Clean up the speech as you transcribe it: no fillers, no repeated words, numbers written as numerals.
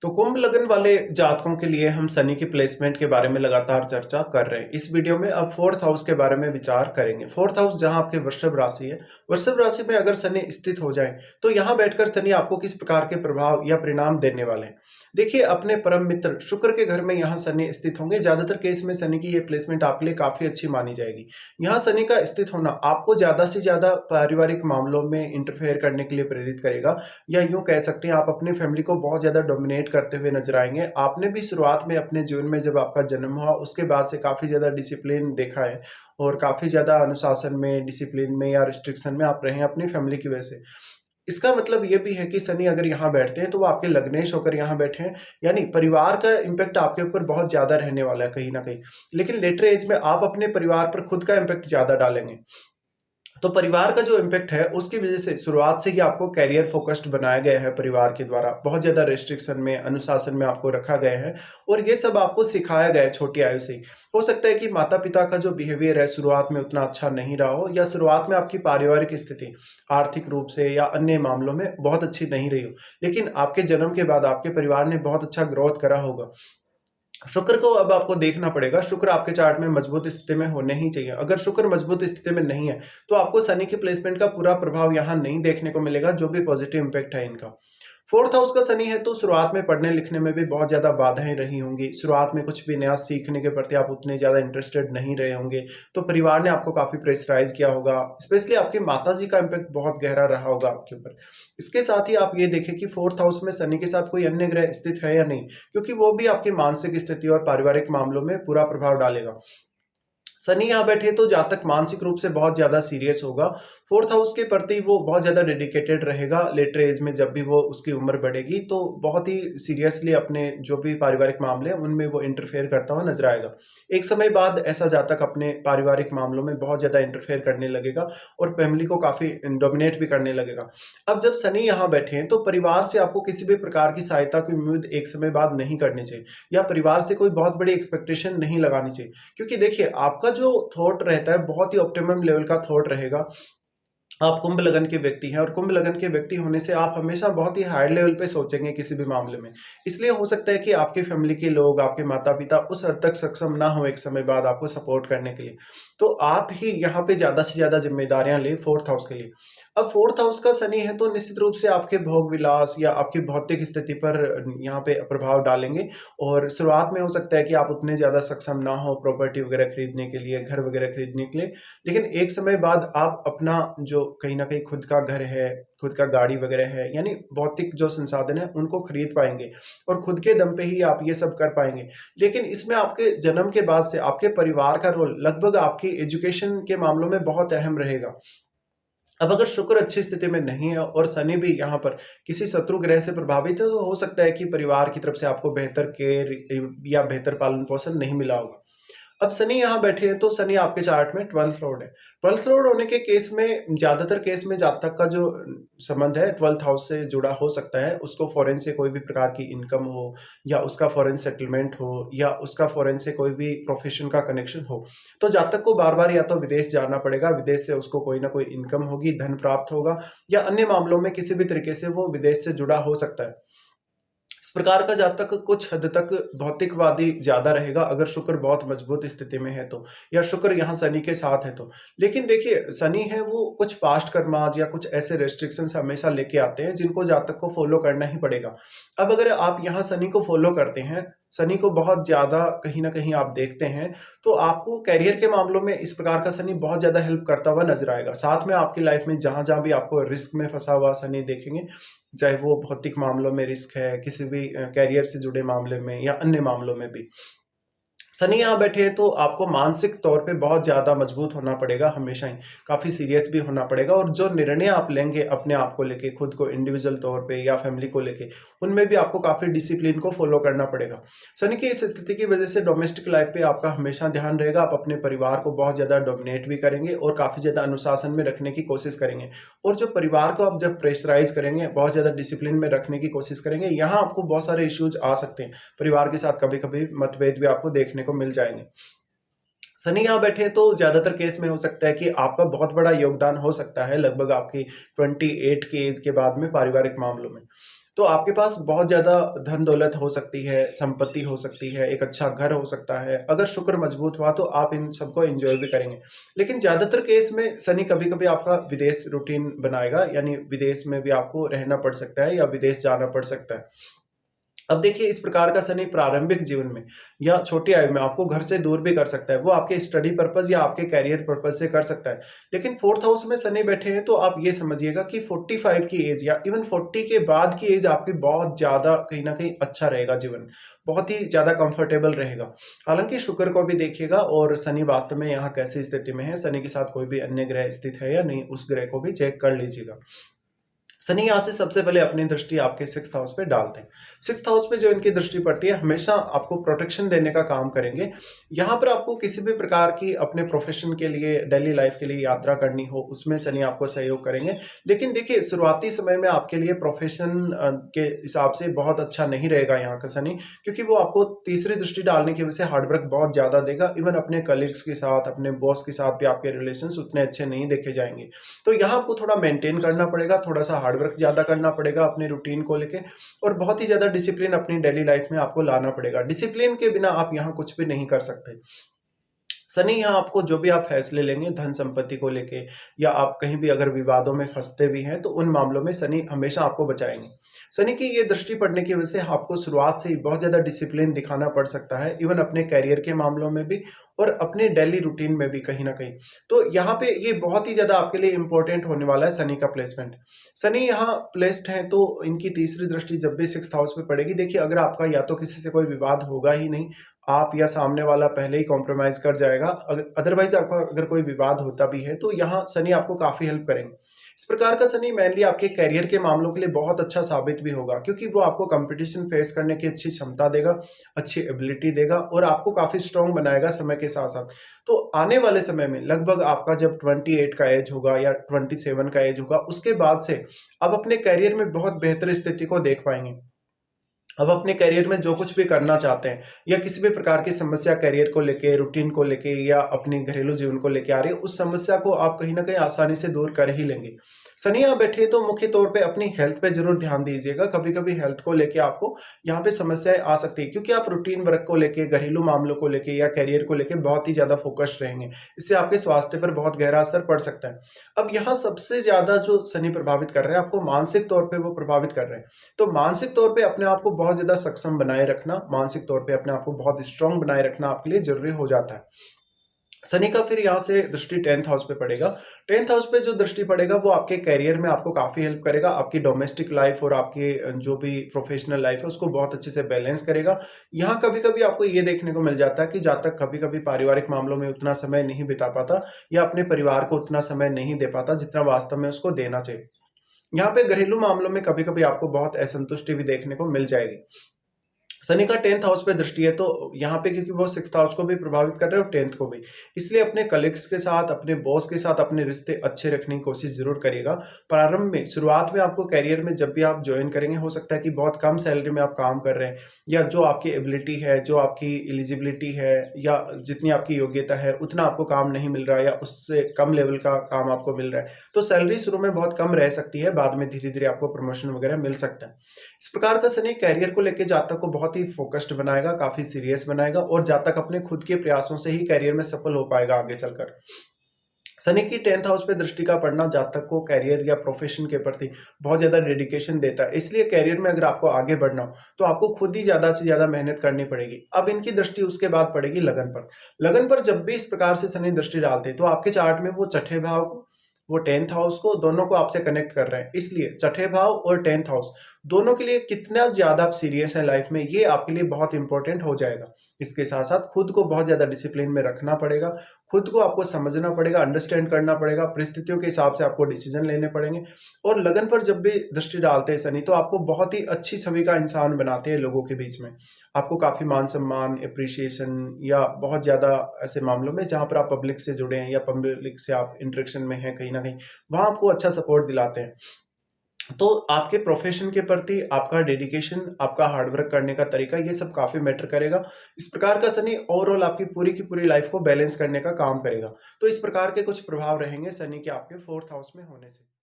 तो कुंभ लग्न वाले जातकों के लिए हम शनि की प्लेसमेंट के बारे में लगातार चर्चा कर रहे हैं। इस वीडियो में अब फोर्थ हाउस के बारे में विचार करेंगे। फोर्थ हाउस जहां आपके वृषभ राशि है, वृषभ राशि में अगर शनि स्थित हो जाए तो यहां बैठकर शनि आपको किस प्रकार के प्रभाव या परिणाम देने वाले हैं। देखिए, अपने परम मित्र शुक्र के घर में यहाँ शनि स्थित होंगे। ज्यादातर केस में शनि की ये प्लेसमेंट आपके लिए काफी अच्छी मानी जाएगी। यहाँ शनि का स्थित होना आपको ज्यादा से ज्यादा पारिवारिक मामलों में इंटरफेयर करने के लिए प्रेरित करेगा, या यूँ कह सकते हैं आप अपनी फैमिली को बहुत ज़्यादा डोमिनेट करते हुए नज़र आएँगे। आपने भी शुरुआत में अपने जीवन में जब आपका जन्म हुआ, उसके बाद से काफ़ी ज़्यादा डिसिप्लिन देखा है और काफ़ी ज़्यादा अनुशासन में, डिसिप्लिन में या रिस्ट्रिक्शन में आप रहे हैं अपनी फैमिली की वजह से। इसका मतलब ये भी है कि शनि अगर यहाँ बैठते हैं, तो वो आपके लग्नेश होकर यहाँ बैठे हैं, यानी परिवार का इम्पैक्ट आपके ऊपर बहुत ज़्यादा रहने वाला है कहीं न कहीं। लेकिन लेटर एज में आप अपने परिवार पर खुद का इम्पैक्ट ज़्यादा डालेंगे। तो परिवार का जो इम्पैक्ट है, उसकी वजह से शुरुआत से ही आपको करियर फोकस्ड बनाया गया है परिवार के द्वारा। बहुत ज़्यादा रिस्ट्रिक्शन में, अनुशासन में आपको रखा गया है और ये सब आपको सिखाया गया है छोटी आयु से ही। हो सकता है कि माता-पिता का जो बिहेवियर है शुरुआत में उतना अच्छा नहीं रहा हो, या शुरुआत में आपकी पारिवारिक स्थिति आर्थिक रूप से या अन्य मामलों में बहुत अच्छी नहीं रही हो। लेकिन आपके जन्म के बाद आपके परिवार ने बहुत अच्छा ग्रोथ करा होगा। शुक्र को अब आपको देखना पड़ेगा, शुक्र आपके चार्ट में मजबूत स्थिति में होने ही चाहिए। अगर शुक्र मजबूत स्थिति में नहीं है, तो आपको शनि की प्लेसमेंट का पूरा प्रभाव यहाँ नहीं देखने को मिलेगा, जो भी पॉजिटिव इम्पैक्ट है इनका। फोर्थ हाउस का शनि है, तो शुरुआत में पढ़ने लिखने में भी बहुत ज़्यादा बाधाएं रही होंगी। शुरुआत में कुछ भी नया सीखने के प्रति आप उतने ज़्यादा इंटरेस्टेड नहीं रहे होंगे, तो परिवार ने आपको काफ़ी प्रेशराइज किया होगा। स्पेशली आपकी माताजी का इम्पैक्ट बहुत गहरा रहा होगा आपके ऊपर। इसके साथ ही आप ये देखें कि फोर्थ हाउस में शनि के साथ कोई अन्य ग्रह स्थित है या नहीं, क्योंकि वो भी आपकी मानसिक स्थिति और पारिवारिक मामलों में पूरा प्रभाव डालेगा। शनि यहाँ बैठे तो जातक मानसिक रूप से बहुत ज़्यादा सीरियस होगा। फोर्थ हाउस के प्रति वो बहुत ज़्यादा डेडिकेटेड रहेगा। लेटर एज में जब भी वो उसकी उम्र बढ़ेगी, तो बहुत ही सीरियसली अपने जो भी पारिवारिक मामले हैं उनमें वो इंटरफेयर करता हुआ नजर आएगा। एक समय बाद ऐसा जातक अपने पारिवारिक मामलों में बहुत ज़्यादा इंटरफेयर करने लगेगा और फैमिली को काफ़ी डोमिनेट भी करने लगेगा। अब जब शनि यहाँ बैठे हैं, तो परिवार से आपको किसी भी प्रकार की सहायता की उम्मीद एक समय बाद नहीं करनी चाहिए, या परिवार से कोई बहुत बड़ी एक्सपेक्टेशन नहीं लगानी चाहिए। क्योंकि देखिए, आपका जो थॉट रहता है बहुत ही ऑप्टिमम लेवल का थॉट रहेगा। आप कुंभ लगन के व्यक्ति हैं और कुंभ लगन के व्यक्ति होने से आप हमेशा बहुत ही हाई लेवल पे सोचेंगे किसी भी मामले में। इसलिए हो सकता है कि आपकी फैमिली के लोग, आपके माता-पिता उस हद तक सक्षम ना हो एक समय बाद आपको सपोर्ट करने के लिए। तो आप ही यहाँ पे ज़्यादा से ज़्यादा ज़िम्मेदारियाँ लें फोर्थ हाउस के लिए। अब फोर्थ हाउस का शनि है, तो निश्चित रूप से आपके भोग-विलास या आपकी भौतिक स्थिति पर यहाँ पे प्रभाव डालेंगे। और शुरुआत में हो सकता है कि आप उतने ज़्यादा सक्षम ना हो प्रॉपर्टी वगैरह खरीदने के लिए, घर वगैरह खरीदने के लिए। लेकिन एक समय बाद आप अपना जो कहीं न कहीं खुद का घर है, खुद का गाड़ी वगैरह है, यानी भौतिक जो संसाधन है उनको खरीद पाएँगे और खुद के दम पे ही आप ये सब कर पाएँगे। लेकिन इसमें आपके जन्म के बाद से आपके परिवार का रोल लगभग आपकी एजुकेशन के मामलों में बहुत अहम रहेगा। अब अगर शुक्र अच्छी स्थिति में नहीं है और शनि भी यहाँ पर किसी शत्रु ग्रह से प्रभावित है, तो हो सकता है कि परिवार की तरफ से आपको बेहतर केयर या बेहतर पालन-पोषण नहीं मिला होगा। अब शनि यहाँ बैठे हैं, तो शनि आपके चार्ट में 12th लॉर्ड है। 12th लॉर्ड होने के केस में ज़्यादातर केस में जातक का जो संबंध है 12th हाउस से जुड़ा हो सकता है। उसको फॉरेन से कोई भी प्रकार की इनकम हो, या उसका फॉरेन सेटलमेंट हो, या उसका फॉरेन से कोई भी प्रोफ़ेशन का कनेक्शन हो। तो जातक को बार-बार या तो विदेश जाना पड़ेगा, विदेश से उसको कोई न कोई इनकम होगी, धन प्राप्त होगा, या अन्य मामलों में किसी भी तरीके से वो विदेश से जुड़ा हो सकता है। इस प्रकार का जातक कुछ हद तक भौतिकवादी ज़्यादा रहेगा, अगर शुक्र बहुत मजबूत स्थिति में है तो, या शुक्र यहाँ शनि के साथ है तो। लेकिन देखिए, शनि है वो कुछ पास्ट कर्मास या कुछ ऐसे रेस्ट्रिक्शंस हमेशा लेके आते हैं जिनको जातक को फॉलो करना ही पड़ेगा। अब अगर आप यहाँ शनि को फॉलो करते हैं, शनि को बहुत ज़्यादा कहीं न कहीं आप देखते हैं, तो आपको करियर के मामलों में इस प्रकार का शनि बहुत ज़्यादा हेल्प करता हुआ नज़र आएगा। साथ में आपकी लाइफ में जहाँ-जहाँ भी आपको रिस्क में फँसा हुआ शनि देखेंगे, चाहे वो भौतिक मामलों में रिस्क है, किसी भी करियर से जुड़े मामले में या अन्य मामलों में भी। शनि यहाँ बैठे हैं, तो आपको मानसिक तौर पे बहुत ज़्यादा मजबूत होना पड़ेगा हमेशा ही, काफ़ी सीरियस भी होना पड़ेगा, और जो निर्णय आप लेंगे अपने आप को लेके, खुद को इंडिविजुअल तौर पे या फैमिली को लेके, उनमें भी आपको काफ़ी डिसिप्लिन को फॉलो करना पड़ेगा। शनि की इस स्थिति की वजह से डोमेस्टिक लाइफ पे आपका हमेशा ध्यान रहेगा, आप अपने परिवार को बहुत ज़्यादा डोमिनेट भी करेंगे और काफ़ी ज़्यादा अनुशासन में रखने की कोशिश करेंगे। और जो परिवार को आप जब प्रेशराइज़ करेंगे, बहुत ज़्यादा डिसिप्लिन में रखने की कोशिश करेंगे, यहाँ आपको बहुत सारे इश्यूज़ आ सकते हैं। परिवार के साथ कभी-कभी मतभेद भी आपको देखने को मिल जाएँगे। शनि यहाँ बैठे हैं, तो ज़्यादातर केस में हो सकता है कि आपका बहुत बड़ा योगदान हो सकता है लगभग आपकी 28 की एज के बाद में पारिवारिक मामलों में। तो आपके पास बहुत ज़्यादा धन दौलत हो सकती है, संपत्ति हो सकती है, एक अच्छा घर हो सकता है। अगर शुक्र मजबूत हुआ तो आप इन सबको एन्जॉय भी करेंगे। लेकिन ज़्यादातर केस में शनि कभी-कभी आपका विदेश रूटीन बनाएगा, यानी विदेश में भी आपको रहना पड़ सकता है या विदेश जाना पड़ सकता है। अब देखिए, इस प्रकार का शनि प्रारंभिक जीवन में या छोटी आयु में आपको घर से दूर भी कर सकता है। वो आपके स्टडी पर्पस या आपके करियर पर्पस से कर सकता है। लेकिन फोर्थ हाउस में शनि बैठे हैं तो आप ये समझिएगा कि 45 की एज या इवन 40 के बाद की एज आपकी बहुत ज़्यादा कहीं न कहीं अच्छा रहेगा जीवन। बहुत ही ज़्यादा कंफर्टेबल रहेगा। हालाँकि शुक्र को भी देखिएगा और शनि वास्तव में यहाँ कैसी स्थिति में है, शनि के साथ कोई भी अन्य ग्रह स्थित है या नहीं, उस ग्रह को भी चेक कर लीजिएगा। शनि यहाँ से सबसे पहले अपनी दृष्टि आपके सिक्स्थ हाउस पे डालते हैं। सिक्स्थ हाउस पे जो इनकी दृष्टि पड़ती है, हमेशा आपको प्रोटेक्शन देने का काम करेंगे। यहाँ पर आपको किसी भी प्रकार की अपने प्रोफेशन के लिए, डेली लाइफ के लिए यात्रा करनी हो, उसमें शनि आपको सहयोग करेंगे। लेकिन देखिए, शुरुआती समय में आपके लिए प्रोफेशन के हिसाब से बहुत अच्छा नहीं रहेगा यहाँ का शनि, क्योंकि वो आपको तीसरी दृष्टि डालने की वजह से हार्डवर्क बहुत ज़्यादा देगा। इवन अपने कलीग्स के साथ, अपने बॉस के साथ भी आपके रिलेशंस उतने अच्छे नहीं देखे जाएंगे। तो यहाँ आपको थोड़ा मेंटेन करना पड़ेगा, थोड़ा-सा हार्ड वर्क ज़्यादा करना पड़ेगा अपने रूटीन को लेके, और बहुत ही ज़्यादा डिसिप्लिन अपनी डेली लाइफ में आपको लाना पड़ेगा। डिसिप्लिन के बिना आप यहाँ कुछ भी नहीं कर सकते। शनि यहाँ आपको जो भी आप फैसले लेंगे धन संपत्ति को लेके, या आप कहीं भी अगर विवादों में फंसते भी हैं तो उन मामलों में शनि हमेशा आपको बचाएंगे। शनि की ये दृष्टि पड़ने की वजह से आपको शुरुआत से ही बहुत ज़्यादा डिसिप्लिन दिखाना पड़ सकता है, इवन अपने करियर के मामलों में भी और अपने डेली रूटीन में भी कहीं ना कहीं। तो यहाँ पे ये बहुत ही ज़्यादा आपके लिए इंपॉर्टेंट होने वाला है शनि का प्लेसमेंट। शनि यहाँ प्लेस्ड है तो इनकी तीसरी दृष्टि जब भी सिक्स्थ हाउस पे पड़ेगी, देखिए अगर आपका या तो किसी से कोई विवाद होगा ही नहीं, आप या सामने वाला पहले ही कॉम्प्रोमाइज़ कर जाएगा। अदरवाइज़ आपका अगर कोई विवाद होता भी है, तो यहाँ शनि आपको काफ़ी हेल्प करेंगे। इस प्रकार का शनि मेनली आपके करियर के मामलों के लिए बहुत अच्छा साबित भी होगा, क्योंकि वो आपको कॉम्पिटिशन फेस करने की अच्छी क्षमता देगा, अच्छी एबिलिटी देगा और आपको काफ़ी स्ट्रॉन्ग बनाएगा समय के साथ-साथ। तो आने वाले समय में लगभग आपका जब 28 का एज होगा या 27 का एज होगा, उसके बाद से आप अपने करियर में बहुत बेहतर स्थिति को देख पाएँगे। अब अपने करियर में जो कुछ भी करना चाहते हैं या किसी भी प्रकार की समस्या करियर को लेके, रूटीन को लेके या अपने घरेलू जीवन को लेके आ रही है, उस समस्या को आप कहीं न कहीं आसानी से दूर कर ही लेंगे। शनि यहाँ बैठे हैं तो मुख्य तौर पे अपनी हेल्थ पे ज़रूर ध्यान दीजिएगा। कभी-कभी हेल्थ को लेके आपको यहाँ पे समस्याएँ आ सकती है, क्योंकि आप रूटीन वर्क को लेके, घरेलू मामलों को लेके या करियर को लेके बहुत ही ज़्यादा फ़ोकस्ड रहेंगे। इससे आपके स्वास्थ्य पर बहुत गहरा असर पड़ सकता है। अब यहाँ सबसे ज़्यादा जो शनि प्रभावित कर रहे हैं, आपको मानसिक तौर पे वो प्रभावित कर रहे हैं। तो मानसिक तौर पे अपने आप को बहुत ज़्यादा सक्षम बनाए रखना, मानसिक तौर पे अपने आप को बहुत स्ट्रॉन्ग बनाए रखना आपके लिए ज़रूरी हो जाता है। शनि का फिर यहाँ से दृष्टि 10th हाउस पे पड़ेगा। 10th हाउस पे जो दृष्टि पड़ेगा वो आपके करियर में आपको काफ़ी हेल्प करेगा। आपकी डोमेस्टिक लाइफ़ और आपकी जो भी प्रोफ़ेशनल लाइफ़ है उसको बहुत अच्छे से बैलेंस करेगा। यहाँ कभी-कभी आपको ये देखने को मिल जाता है कि जातक कभी-कभी पारिवारिक मामलों में उतना समय नहीं बिता पाता या अपने परिवार को उतना समय नहीं दे पाता जितना वास्तव में उसको देना चाहिए। यहाँ पे घरेलू मामलों में कभी-कभी आपको बहुत असंतुष्टि भी देखने को मिल जाएगी। शनि का 10th हाउस पे दृष्टि है तो यहाँ पे, क्योंकि वो 6th हाउस को भी प्रभावित कर रहे हो, 10th को भी, इसलिए अपने कलीग्स के साथ, अपने बॉस के साथ अपने रिश्ते अच्छे रखने की कोशिश जरूर करिएगा। प्रारंभ में, शुरुआत में आपको करियर में जब भी आप ज्वाइन करेंगे, हो सकता है कि बहुत कम सैलरी में आप काम कर रहे हैं, या जो आपकी एबिलिटी है, जो आपकी एलिजिबिलिटी है, या जितनी आपकी योग्यता है उतना आपको काम नहीं मिल रहा है, या उससे कम लेवल का काम आपको मिल रहा है, तो सैलरी शुरू में बहुत कम रह सकती है, बाद में धीरे धीरे आपको प्रमोशन वगैरह मिल सकता है। इस प्रकार का शनि करियर को लेकर जातक को बहुत ही फोकस्ड बनाएगा, काफी सीरियस बनाएगा, और जातक अपने खुद के प्रयासों से ही करियर में सफल हो पाएगा आगे चलकर। शनि की 10th हाउस पे दृष्टि का पड़ना जातक को करियर या प्रोफेशन के प्रति बहुत ज्यादा डेडिकेशन देता है। इसलिए करियर में अगर आपको आगे बढ़ना हो तो आपको खुद ही ज्यादा से ज्यादा मेहनत करनी पड़ेगी। अब इनकी दृष्टि उसके बाद पड़ेगी लगन पर। लगन पर जब भी इस प्रकार से शनि दृष्टि डालते हैं तो आपके चार्ट में वो छठे भाव को, वो 10th हाउस को, दोनों को आपसे कनेक्ट कर रहे हैं। इसलिए छठे भाव और 10th हाउस दोनों के लिए कितना ज्यादा आप सीरियस है लाइफ में, ये आपके लिए बहुत इंपॉर्टेंट हो जाएगा। इसके साथ साथ खुद को बहुत ज्यादा डिसिप्लिन में रखना पड़ेगा, खुद को आपको समझना पड़ेगा, अंडरस्टैंड करना पड़ेगा, परिस्थितियों के हिसाब से आपको डिसीजन लेने पड़ेंगे। और लगन पर जब भी दृष्टि डालते हैं शनि तो आपको बहुत ही अच्छी छवि का इंसान बनाते हैं लोगों के बीच में। आपको काफी मान सम्मान, एप्रिसिएशन, या बहुत ज्यादा ऐसे मामलों में जहां पर आप पब्लिक से जुड़े हैं या पब्लिक से आप इंटरेक्शन में हैं कहीं ना कहीं, वहां आपको अच्छा सपोर्ट दिलाते हैं। तो आपके प्रोफेशन के प्रति आपका डेडिकेशन, आपका हार्डवर्क करने का तरीका, ये सब काफी मैटर करेगा। इस प्रकार का शनि ओवरऑल आपकी पूरी की पूरी लाइफ को बैलेंस करने का काम करेगा। तो इस प्रकार के कुछ प्रभाव रहेंगे शनि के आपके 4th हाउस में होने से।